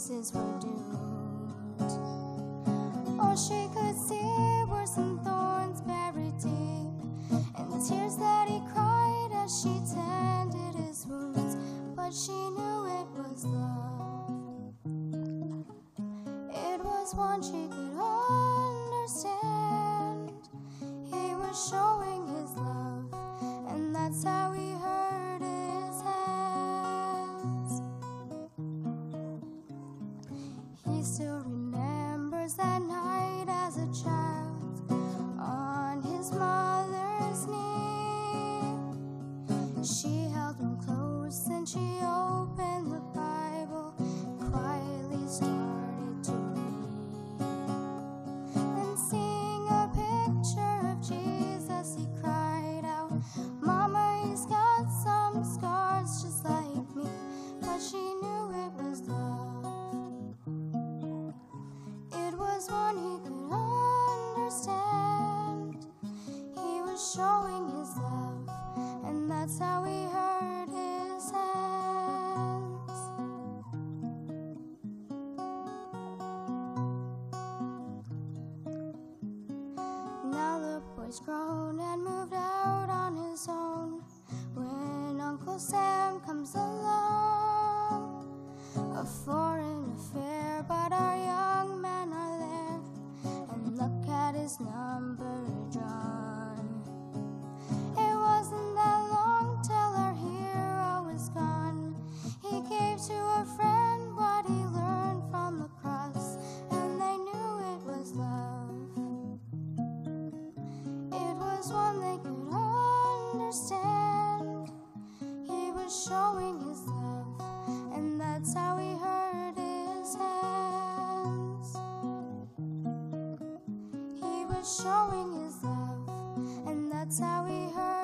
roses were doomed. All she could see were some thorns buried deep, and tears that he cried as she tended his wounds. But she knew it was love. It was one she could understand. He was showing his love, and that's how he hurt his hands. He still remembers that night as a child on his mother's knee. She held him close and she opened the Bible, quietly started to read. Then seeing a picture of Jesus, he cried out, "Mama, he's got some scars just like me." But she knew it was love. It was one he could understand. He was showing his love, and that's how he hurt his hands. Now the boy's grown and moved out on his own. When Uncle Sam comes along, a foreign affair, but our young men are there, and look at his number drawn. It wasn't that long till our hero was gone. He gave to a friend what he learned from the cross, and they knew it was love. It was one they could understand. He was showing his love, and that's how he hurt his hands. He was showing his love, and that's how he hurt